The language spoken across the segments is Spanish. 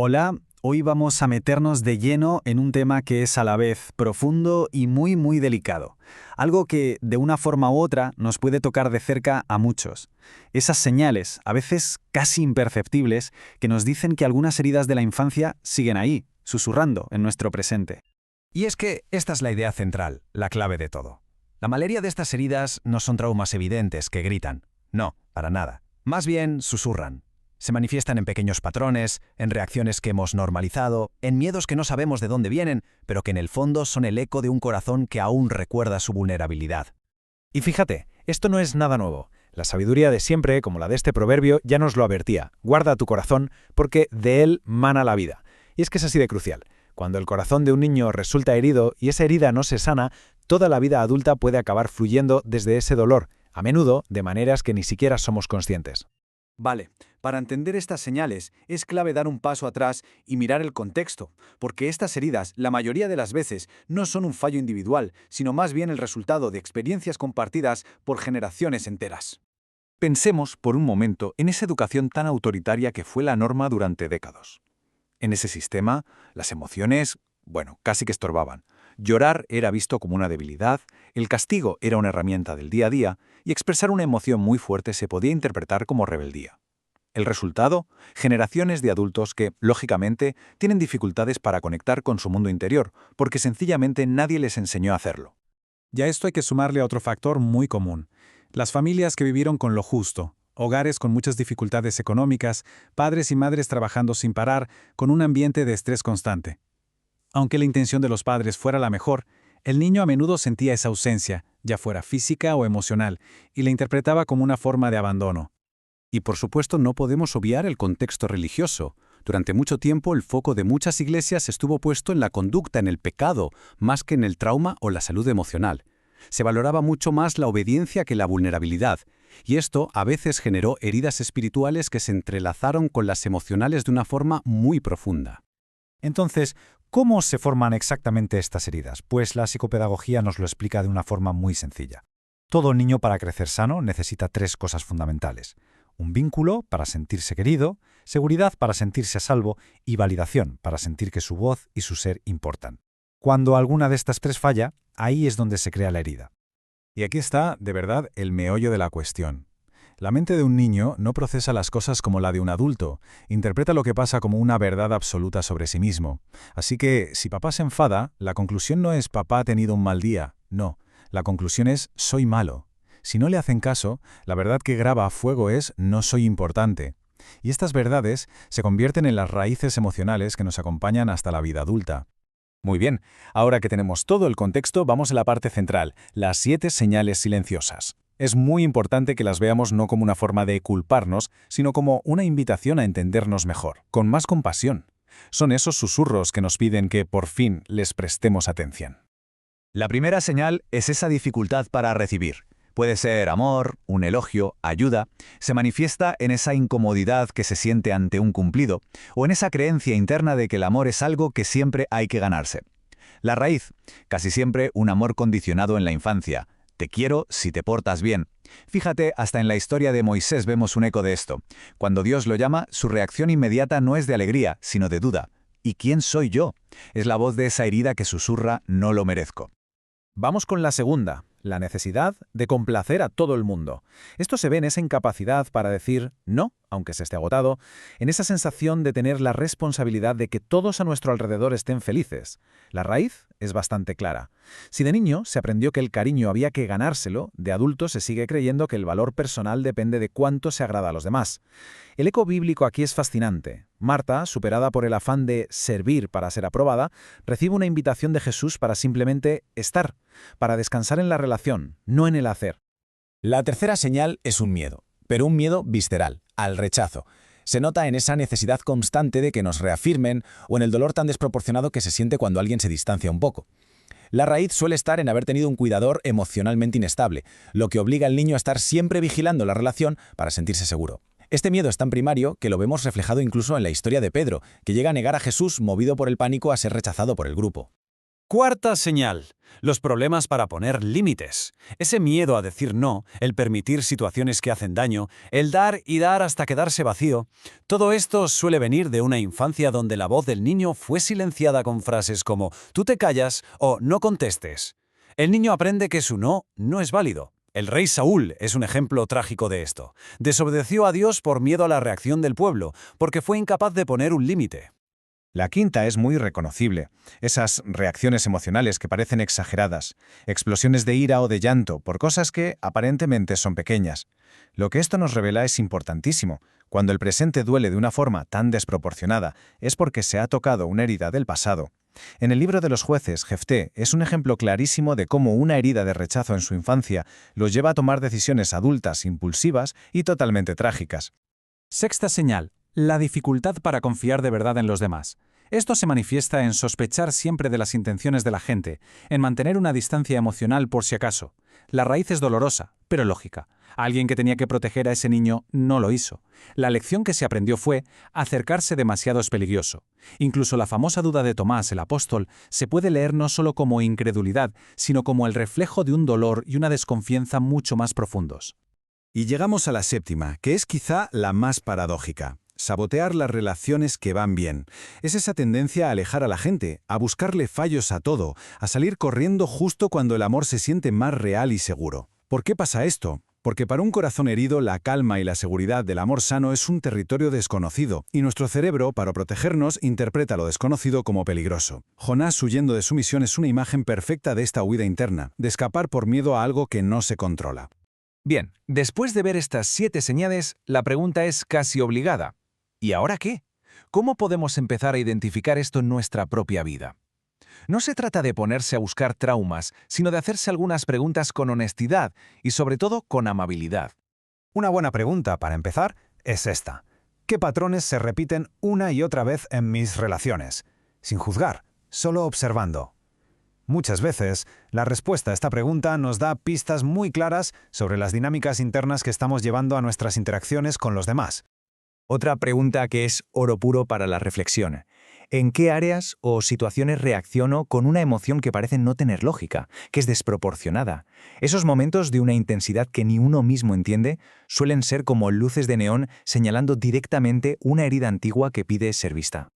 Hola, hoy vamos a meternos de lleno en un tema que es a la vez profundo y muy delicado. Algo que, de una forma u otra, nos puede tocar de cerca a muchos. Esas señales, a veces casi imperceptibles, que nos dicen que algunas heridas de la infancia siguen ahí, susurrando en nuestro presente. Y es que esta es la idea central, la clave de todo. La mayoría de estas heridas no son traumas evidentes que gritan. No, para nada. Más bien susurran. Se manifiestan en pequeños patrones, en reacciones que hemos normalizado, en miedos que no sabemos de dónde vienen, pero que en el fondo son el eco de un corazón que aún recuerda su vulnerabilidad. Y fíjate, esto no es nada nuevo. La sabiduría de siempre, como la de este proverbio, ya nos lo advertía. Guarda tu corazón, porque de él mana la vida. Y es que es así de crucial. Cuando el corazón de un niño resulta herido y esa herida no se sana, toda la vida adulta puede acabar fluyendo desde ese dolor, a menudo de maneras que ni siquiera somos conscientes. Vale, para entender estas señales es clave dar un paso atrás y mirar el contexto, porque estas heridas, la mayoría de las veces, no son un fallo individual, sino más bien el resultado de experiencias compartidas por generaciones enteras. Pensemos por un momento en esa educación tan autoritaria que fue la norma durante décadas. En ese sistema, las emociones, casi que estorbaban. Llorar era visto como una debilidad, el castigo era una herramienta del día a día y expresar una emoción muy fuerte se podía interpretar como rebeldía. El resultado, generaciones de adultos que, lógicamente, tienen dificultades para conectar con su mundo interior, porque sencillamente nadie les enseñó a hacerlo. Y a esto hay que sumarle a otro factor muy común: las familias que vivieron con lo justo, hogares con muchas dificultades económicas, padres y madres trabajando sin parar, con un ambiente de estrés constante. Aunque la intención de los padres fuera la mejor, el niño a menudo sentía esa ausencia, ya fuera física o emocional, y la interpretaba como una forma de abandono. Y por supuesto no podemos obviar el contexto religioso. Durante mucho tiempo el foco de muchas iglesias estuvo puesto en la conducta, en el pecado, más que en el trauma o la salud emocional. Se valoraba mucho más la obediencia que la vulnerabilidad, y esto a veces generó heridas espirituales que se entrelazaron con las emocionales de una forma muy profunda. Entonces, ¿cómo se forman exactamente estas heridas? Pues la psicopedagogía nos lo explica de una forma muy sencilla. Todo niño para crecer sano necesita tres cosas fundamentales: un vínculo para sentirse querido, seguridad para sentirse a salvo y validación para sentir que su voz y su ser importan. Cuando alguna de estas tres falla, ahí es donde se crea la herida. Y aquí está, de verdad, el meollo de la cuestión. La mente de un niño no procesa las cosas como la de un adulto, interpreta lo que pasa como una verdad absoluta sobre sí mismo. Así que, si papá se enfada, la conclusión no es papá ha tenido un mal día, no, la conclusión es soy malo. Si no le hacen caso, la verdad que graba a fuego es no soy importante. Y estas verdades se convierten en las raíces emocionales que nos acompañan hasta la vida adulta. Muy bien, ahora que tenemos todo el contexto, vamos a la parte central, las 7 señales silenciosas. Es muy importante que las veamos no como una forma de culparnos, sino como una invitación a entendernos mejor, con más compasión. Son esos susurros que nos piden que, por fin, les prestemos atención. La primera señal es esa dificultad para recibir. Puede ser amor, un elogio, ayuda. Se manifiesta en esa incomodidad que se siente ante un cumplido, o en esa creencia interna de que el amor es algo que siempre hay que ganarse. La raíz, casi siempre un amor condicionado en la infancia. Te quiero si te portas bien. Fíjate, hasta en la historia de Moisés vemos un eco de esto. Cuando Dios lo llama, su reacción inmediata no es de alegría, sino de duda. ¿Y quién soy yo? Es la voz de esa herida que susurra, no lo merezco. Vamos con la segunda, la necesidad de complacer a todo el mundo. Esto se ve en esa incapacidad para decir no, aunque se esté agotado, en esa sensación de tener la responsabilidad de que todos a nuestro alrededor estén felices. La raíz es bastante clara. Si de niño se aprendió que el cariño había que ganárselo, de adulto se sigue creyendo que el valor personal depende de cuánto se agrada a los demás. El eco bíblico aquí es fascinante. Marta, superada por el afán de servir para ser aprobada, recibe una invitación de Jesús para simplemente estar, para descansar en la relación, no en el hacer. La tercera señal es un miedo, pero un miedo visceral, al rechazo. Se nota en esa necesidad constante de que nos reafirmen o en el dolor tan desproporcionado que se siente cuando alguien se distancia un poco. La raíz suele estar en haber tenido un cuidador emocionalmente inestable, lo que obliga al niño a estar siempre vigilando la relación para sentirse seguro. Este miedo es tan primario que lo vemos reflejado incluso en la historia de Pedro, que llega a negar a Jesús movido por el pánico a ser rechazado por el grupo. Cuarta señal. Los problemas para poner límites. Ese miedo a decir no, el permitir situaciones que hacen daño, el dar y dar hasta quedarse vacío. Todo esto suele venir de una infancia donde la voz del niño fue silenciada con frases como «tú te callas» o «no contestes». El niño aprende que su no no es válido. El rey Saúl es un ejemplo trágico de esto. Desobedeció a Dios por miedo a la reacción del pueblo, porque fue incapaz de poner un límite. La quinta es muy reconocible. Esas reacciones emocionales que parecen exageradas, explosiones de ira o de llanto por cosas que aparentemente son pequeñas. Lo que esto nos revela es importantísimo. Cuando el presente duele de una forma tan desproporcionada, es porque se ha tocado una herida del pasado. En el libro de los jueces, Jefté es un ejemplo clarísimo de cómo una herida de rechazo en su infancia los lleva a tomar decisiones adultas, impulsivas y totalmente trágicas. Sexta señal. La dificultad para confiar de verdad en los demás. Esto se manifiesta en sospechar siempre de las intenciones de la gente, en mantener una distancia emocional por si acaso. La raíz es dolorosa, pero lógica. Alguien que tenía que proteger a ese niño no lo hizo. La lección que se aprendió fue: acercarse demasiado es peligroso. Incluso la famosa duda de Tomás, el apóstol, se puede leer no solo como incredulidad, sino como el reflejo de un dolor y una desconfianza mucho más profundos. Y llegamos a la séptima, que es quizá la más paradójica. Sabotear las relaciones que van bien. Es esa tendencia a alejar a la gente, a buscarle fallos a todo, a salir corriendo justo cuando el amor se siente más real y seguro. ¿Por qué pasa esto? Porque para un corazón herido, la calma y la seguridad del amor sano es un territorio desconocido, y nuestro cerebro, para protegernos, interpreta lo desconocido como peligroso. Jonás, huyendo de su misión, es una imagen perfecta de esta huida interna, de escapar por miedo a algo que no se controla. Bien, después de ver estas 7 señales, la pregunta es casi obligada. ¿Y ahora qué? ¿Cómo podemos empezar a identificar esto en nuestra propia vida? No se trata de ponerse a buscar traumas, sino de hacerse algunas preguntas con honestidad y sobre todo con amabilidad. Una buena pregunta para empezar es esta. ¿Qué patrones se repiten una y otra vez en mis relaciones? Sin juzgar, solo observando. Muchas veces, la respuesta a esta pregunta nos da pistas muy claras sobre las dinámicas internas que estamos llevando a nuestras interacciones con los demás. Otra pregunta que es oro puro para la reflexión. ¿En qué áreas o situaciones reacciono con una emoción que parece no tener lógica, que es desproporcionada? Esos momentos de una intensidad que ni uno mismo entiende suelen ser como luces de neón señalando directamente una herida antigua que pide ser vista.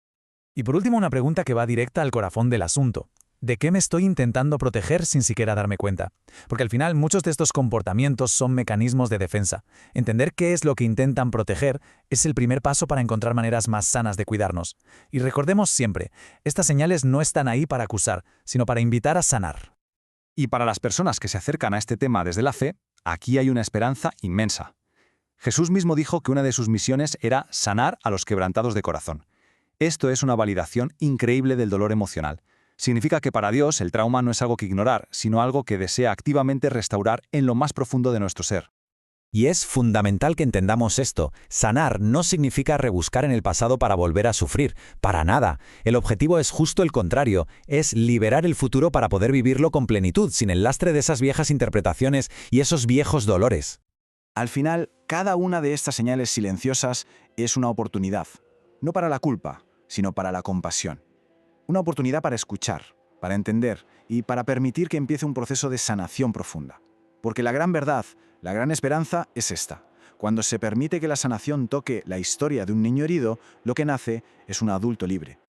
Y por último, una pregunta que va directa al corazón del asunto. ¿De qué me estoy intentando proteger sin siquiera darme cuenta? Porque al final muchos de estos comportamientos son mecanismos de defensa. Entender qué es lo que intentan proteger es el primer paso para encontrar maneras más sanas de cuidarnos. Y recordemos siempre, estas señales no están ahí para acusar, sino para invitar a sanar. Y para las personas que se acercan a este tema desde la fe, aquí hay una esperanza inmensa. Jesús mismo dijo que una de sus misiones era sanar a los quebrantados de corazón. Esto es una validación increíble del dolor emocional. Significa que para Dios el trauma no es algo que ignorar, sino algo que desea activamente restaurar en lo más profundo de nuestro ser. Y es fundamental que entendamos esto. Sanar no significa rebuscar en el pasado para volver a sufrir. Para nada. El objetivo es justo el contrario. Es liberar el futuro para poder vivirlo con plenitud, sin el lastre de esas viejas interpretaciones y esos viejos dolores. Al final, cada una de estas señales silenciosas es una oportunidad. No para la culpa, sino para la compasión. Una oportunidad para escuchar, para entender y para permitir que empiece un proceso de sanación profunda. Porque la gran verdad, la gran esperanza es esta. Cuando se permite que la sanación toque la historia de un niño herido, lo que nace es un adulto libre.